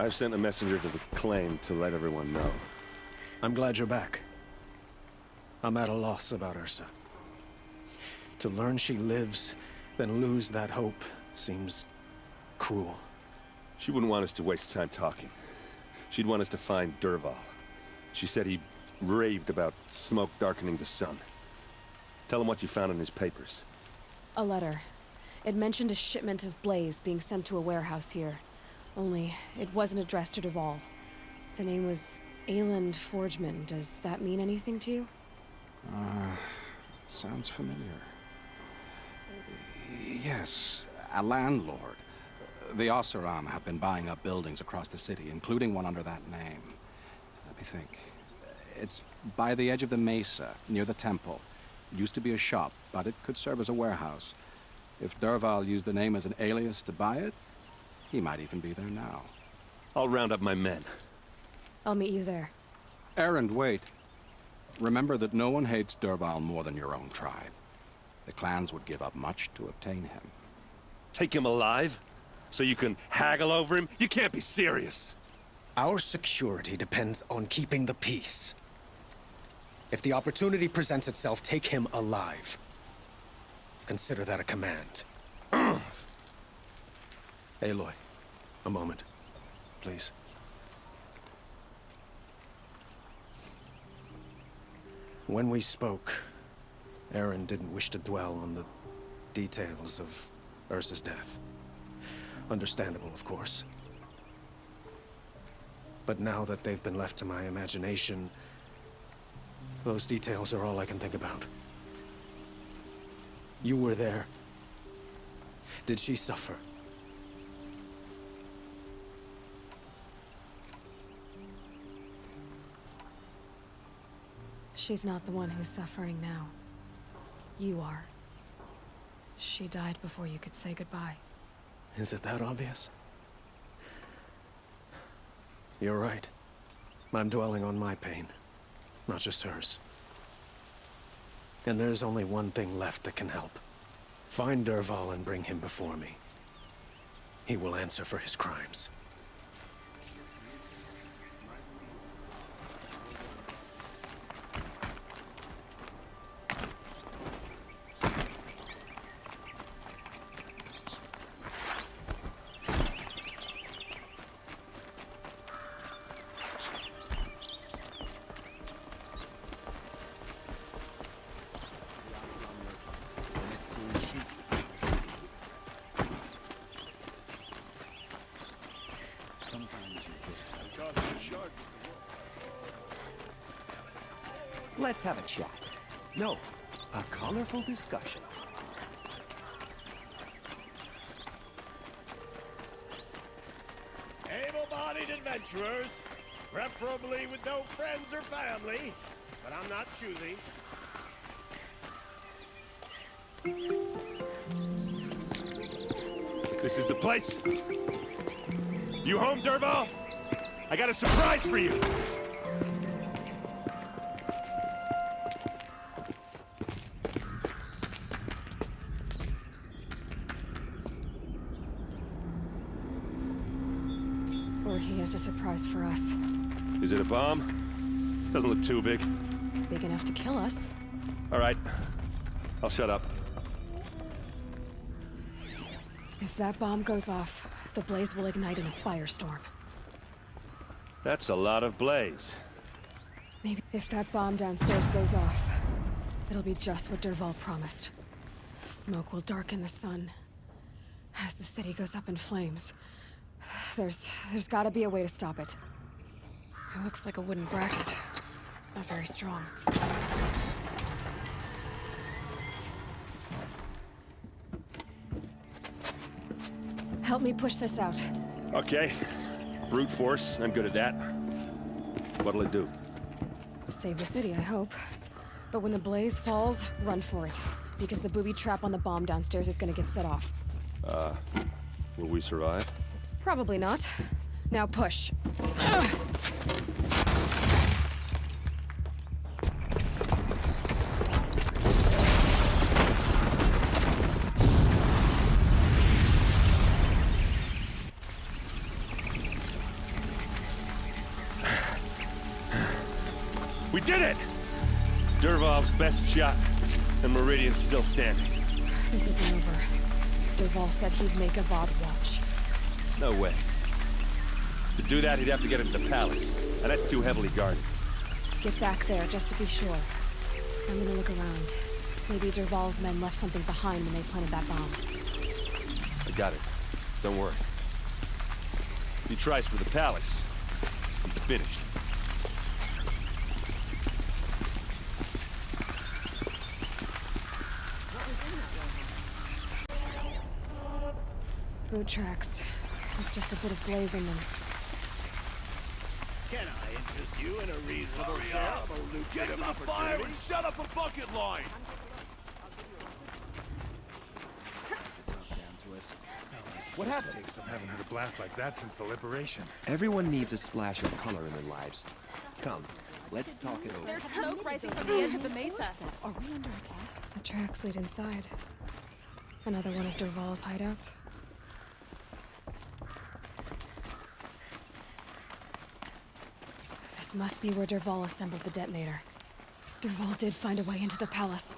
I've sent a messenger to the claim to let everyone know. I'm glad you're back. I'm at a loss about Ursa. To learn she lives, then lose that hope, seems cruel. She wouldn't want us to waste time talking. She'd want us to find Dervahl. She said he raved about smoke darkening the sun. Tell him what you found in his papers. A letter. It mentioned a shipment of blaze being sent to a warehouse here. Only, it wasn't addressed to Dervahl. The name was Ayland Forgeman. Does that mean anything to you? Sounds familiar. Yes, a landlord. The Oseram have been buying up buildings across the city, including one under that name. Let me think. It's by the edge of the mesa, near the temple. It used to be a shop, but it could serve as a warehouse. If Dervahl used the name as an alias to buy it, he might even be there now. I'll round up my men. I'll meet you there. Erend, wait. Remember that no one hates Dervahl more than your own tribe. The clans would give up much to obtain him. Take him alive? So you can haggle over him? You can't be serious! Our security depends on keeping the peace. If the opportunity presents itself, take him alive. Consider that a command. Aloy, a moment, please. When we spoke, Erend didn't wish to dwell on the details of Ursa's death. Understandable, of course. But now that they've been left to my imagination, those details are all I can think about. You were there. Did she suffer? She's not the one who's suffering now. You are. She died before you could say goodbye. Is it that obvious? You're right. I'm dwelling on my pain, not just hers. And there's only one thing left that can help. Find Dervahl and bring him before me. He will answer for his crimes. Let's have a chat. No, a colorful discussion. Able-bodied adventurers, preferably with no friends or family, but I'm not choosy. This is the place? You home, Dervahl? I got a surprise for you! Or he has a surprise for us. Is it a bomb? Doesn't look too big. Big enough to kill us. All right. I'll shut up. If that bomb goes off, the blaze will ignite in a firestorm. That's a lot of blaze. Maybe if that bomb downstairs goes off, it'll be just what Dervahl promised. Smoke will darken the sun. As the city goes up in flames, there's gotta be a way to stop it. It looks like a wooden bracket. Not very strong. Help me push this out. Okay. Brute force, I'm good at that. What'll it do? Save the city, I hope. But when the blaze falls, run for it. Because the booby trap on the bomb downstairs is gonna get set off. Will we survive? Probably not. Now push. We did it! Dervahl's best shot, and Meridian's still standing. This isn't over. Dervahl said he'd make Avad watch. No way. To do that, he'd have to get into the palace, and that's too heavily guarded. Get back there, just to be sure. I'm gonna look around. Maybe Dervahl's men left something behind when they planted that bomb. I got it. Don't worry. If he tries for the palace, he's finished. Boot tracks. With just a bit of blaze in them. Can I interest you in a reasonable share of a lucrative opportunity? Set up a bucket line! What happened? I haven't heard a blast like that since the liberation. Everyone needs a splash of color in their lives. Come, let's talk it over. There's smoke rising from the edge of the mesa. Are we under attack? The tracks lead inside. Another one of Dervahl's hideouts. This must be where Dervahl assembled the detonator. Dervahl did find a way into the palace.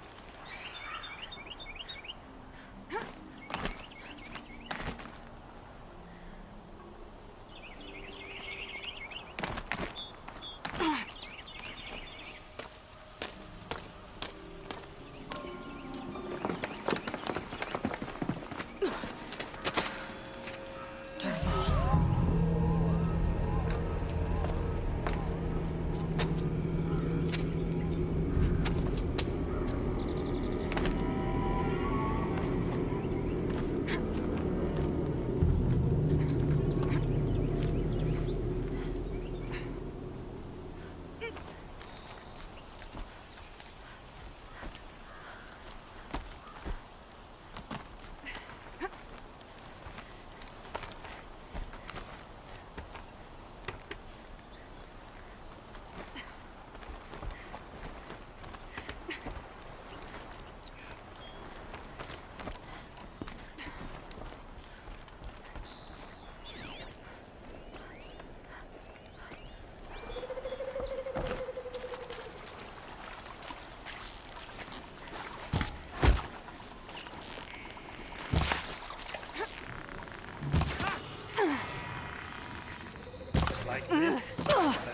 Like this?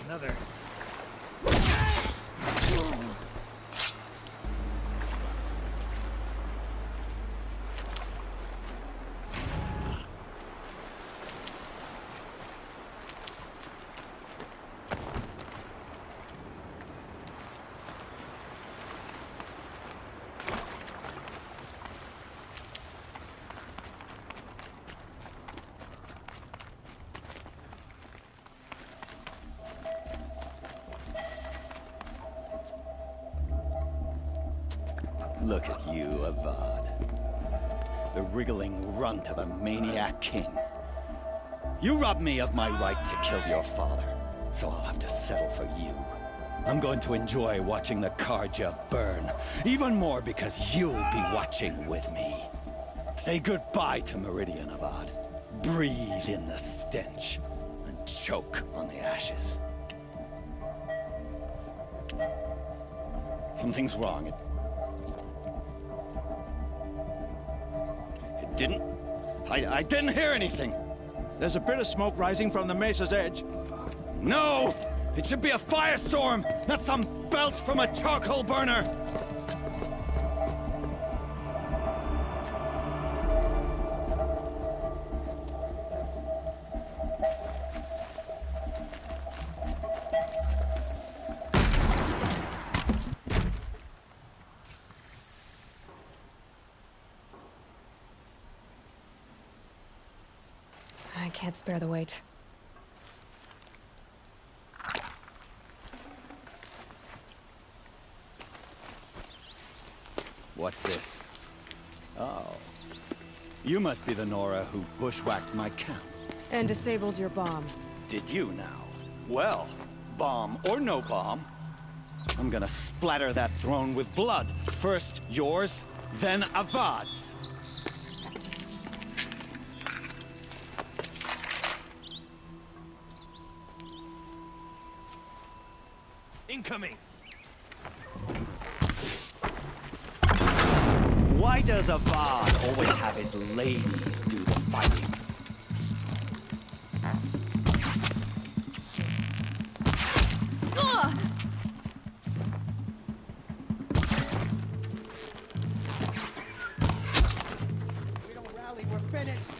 Another. Look at you, Avad. The wriggling runt of a maniac king. You robbed me of my right to kill your father, so I'll have to settle for you. I'm going to enjoy watching the Carja burn, even more because you'll be watching with me. Say goodbye to Meridian, Avad. Breathe in the stench, and choke on the ashes. Something's wrong. It didn't... I didn't hear anything. There's a bit of smoke rising from the mesa's edge. No! It should be a firestorm, not some belch from a charcoal burner! I can't spare the weight. What's this? Oh. You must be the Nora who bushwhacked my camp. And disabled your bomb. Did you now? Well, bomb or no bomb, I'm gonna splatter that throne with blood. First yours, then Avad's. Incoming! Why does Avad always have his ladies do the fighting? We don't rally, we're finished.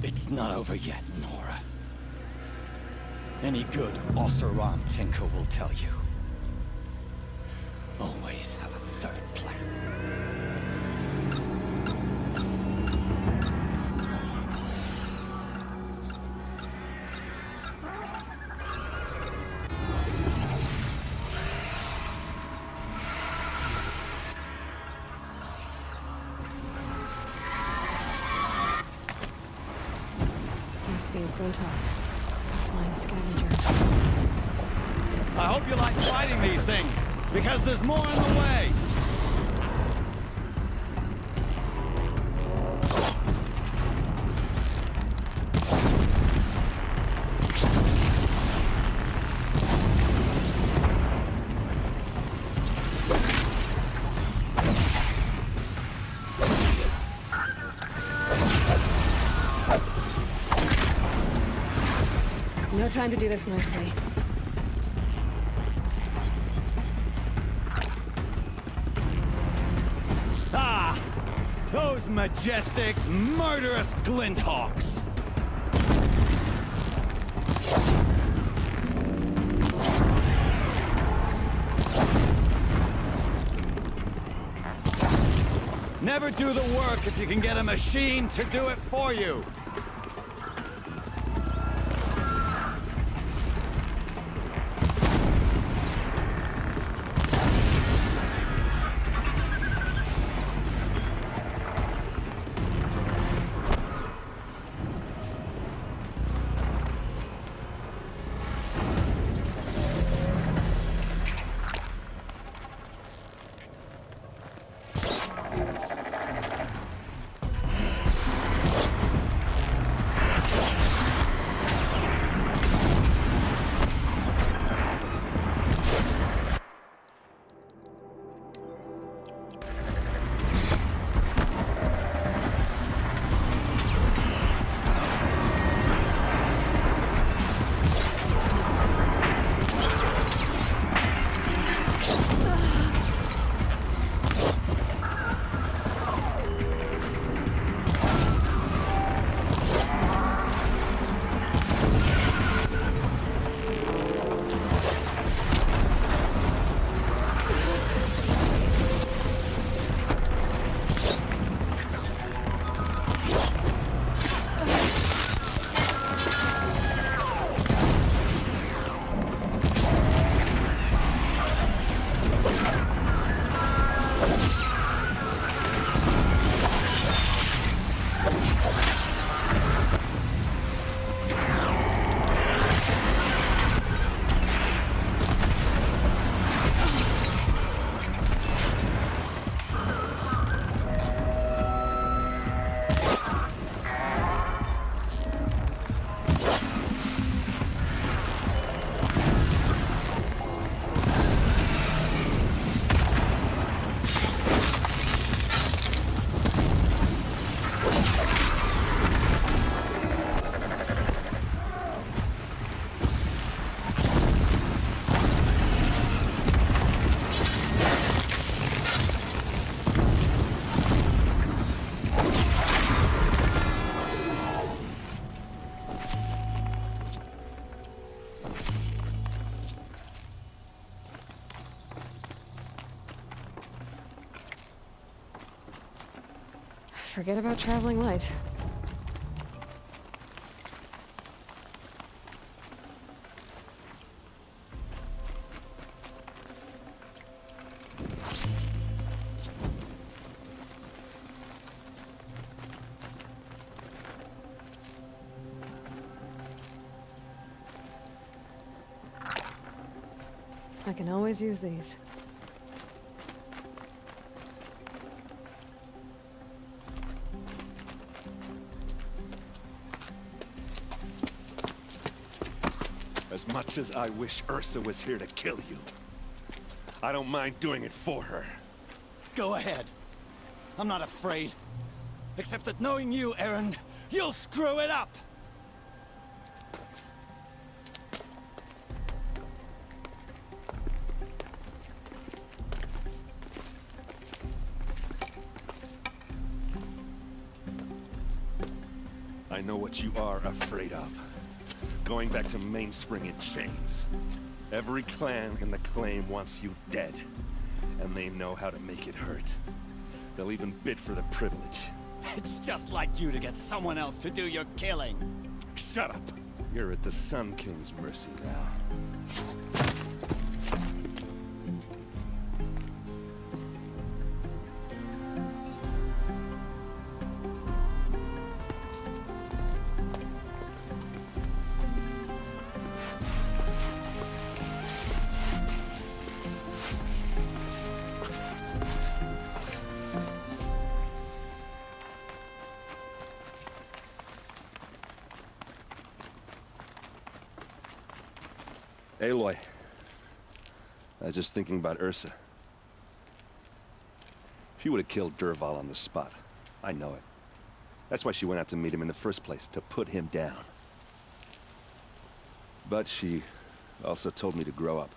It's not over yet, Nora. Any good Oseram tinker will tell you. Always have a third plan. Must be a Glintock. Flying scavengers. I hope you like fighting these things, because there's more in the way. No time to do this nicely. Ah! Those majestic, murderous Glinthawks! Never do the work if you can get a machine to do it for you! Forget about traveling light. I can always use these. as much as I wish Ursa was here to kill you, I don't mind doing it for her. Go ahead. I'm not afraid. Except that knowing you, Erend, you'll screw it up! I know what you are afraid of. Going back to Mainspring in chains. Every clan in the Claim wants you dead. And they know how to make it hurt. They'll even bid for the privilege. It's just like you to get someone else to do your killing. Shut up! You're at the Sun King's mercy now. Aloy, I was just thinking about Ursa. She would have killed Dervahl on the spot. I know it. That's why she went out to meet him in the first place, to put him down. But she also told me to grow up.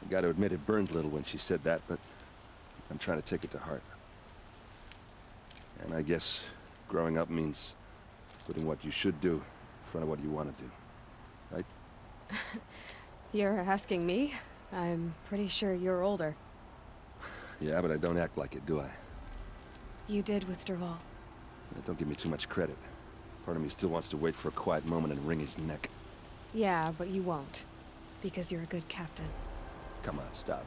I gotta admit it burned a little when she said that, but I'm trying to take it to heart. And I guess growing up means putting what you should do in front of what you want to do. Right? You're asking me? I'm pretty sure you're older. Yeah, but I don't act like it, do I? You did with Dervahl. Yeah, don't give me too much credit. Part of me still wants to wait for a quiet moment and wring his neck. Yeah, but you won't. Because you're a good captain. Come on, stop.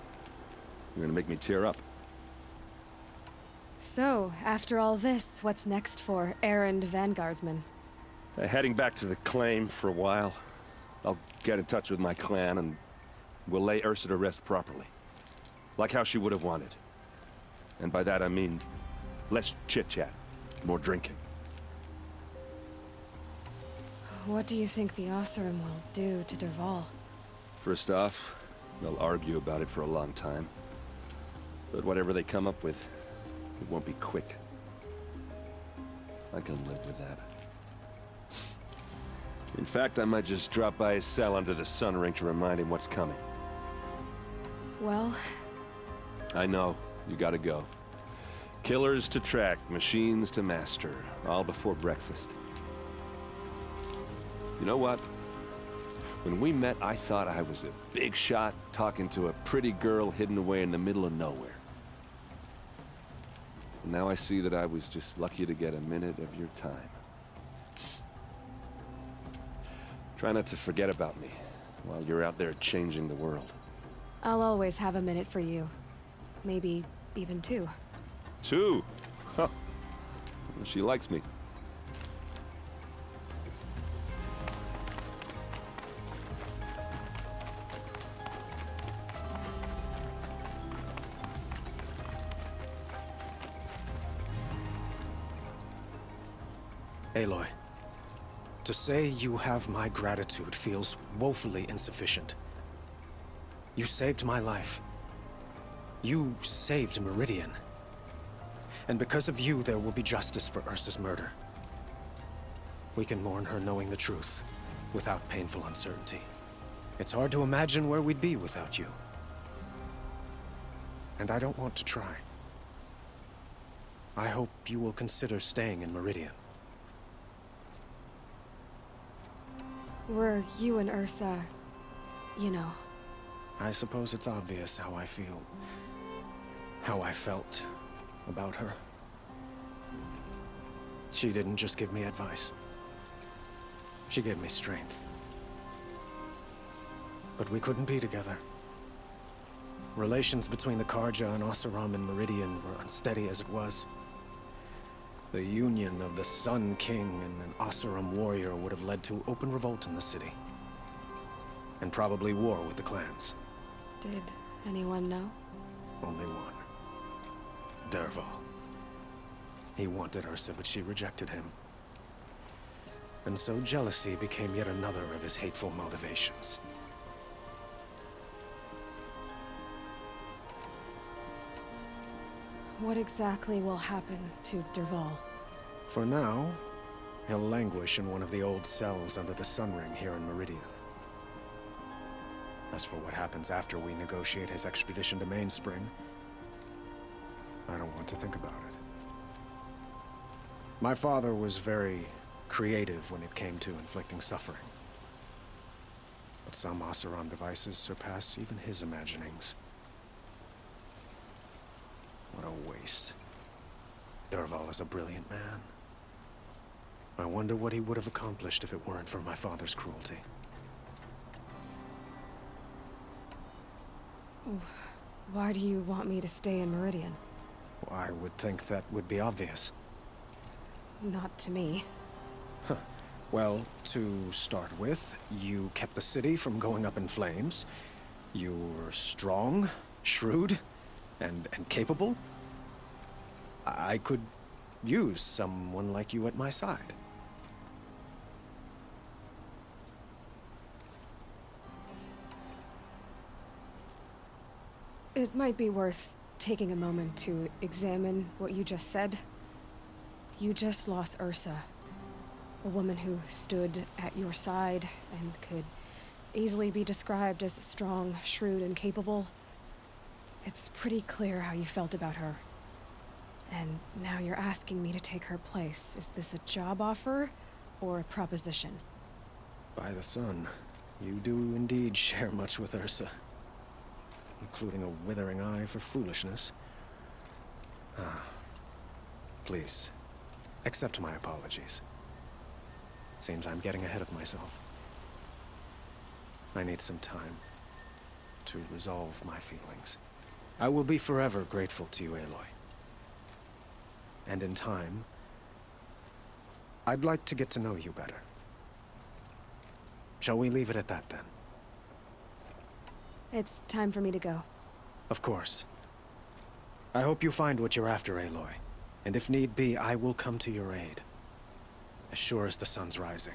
You're gonna make me tear up. So, after all this, what's next for Erend Vanguardsman? Heading back to the Claim for a while. I'll get in touch with my clan and we'll lay Ursa to rest properly. Like how she would have wanted. And by that I mean less chit-chat, more drinking. What do you think the Oseram will do to Dervahl? First off, they'll argue about it for a long time. But whatever they come up with, it won't be quick. I can live with that. In fact, I might just drop by his cell under the Sun Ring to remind him what's coming. Well... I know. You gotta go. Killers to track, machines to master. All before breakfast. You know what? When we met, I thought I was a big shot talking to a pretty girl hidden away in the middle of nowhere. And now I see that I was just lucky to get a minute of your time. Try not to forget about me while you're out there changing the world. I'll always have a minute for you. Maybe even two. Two? Huh. Well, she likes me. Aloy, to say you have my gratitude feels woefully insufficient. You saved my life. You saved Meridian. And because of you, there will be justice for Ursa's murder. We can mourn her knowing the truth, without painful uncertainty. It's hard to imagine where we'd be without you. And I don't want to try. I hope you will consider staying in Meridian. Were you and Ursa... you know... I suppose it's obvious how I feel. How I felt about her. She didn't just give me advice. She gave me strength. But we couldn't be together. Relations between the Carja and Oseram and Meridian were unsteady as it was. The union of the Sun King and an Oseram warrior would have led to open revolt in the city. And probably war with the clans. Did anyone know? Only one. Dervahl. He wanted Ursa, but she rejected him. And so jealousy became yet another of his hateful motivations. What exactly will happen to Dervahl? For now, he'll languish in one of the old cells under the Sun Ring here in Meridian. As for what happens after we negotiate his extradition to Mainspring, I don't want to think about it. My father was very creative when it came to inflicting suffering. But some Oseram devices surpass even his imaginings. What a waste. Dervahl is a brilliant man. I wonder what he would have accomplished if it weren't for my father's cruelty. Why do you want me to stay in Meridian? I would think that would be obvious. Not to me. Well, to start with, you kept the city from going up in flames. You were strong, shrewd, and capable. I could use someone like you at my side. It might be worth taking a moment to examine what you just said. You just lost Ursa, a woman who stood at your side and could easily be described as strong, shrewd, and capable. It's pretty clear how you felt about her. And now you're asking me to take her place. Is this a job offer or a proposition? By the sun, you do indeed share much with Ursa. Including a withering eye for foolishness. Please, accept my apologies. Seems I'm getting ahead of myself. I need some time to resolve my feelings. I will be forever grateful to you, Aloy. And in time, I'd like to get to know you better. Shall we leave it at that, then? It's time for me to go. Of course. I hope you find what you're after, Aloy. And if need be, I will come to your aid. As sure as the sun's rising.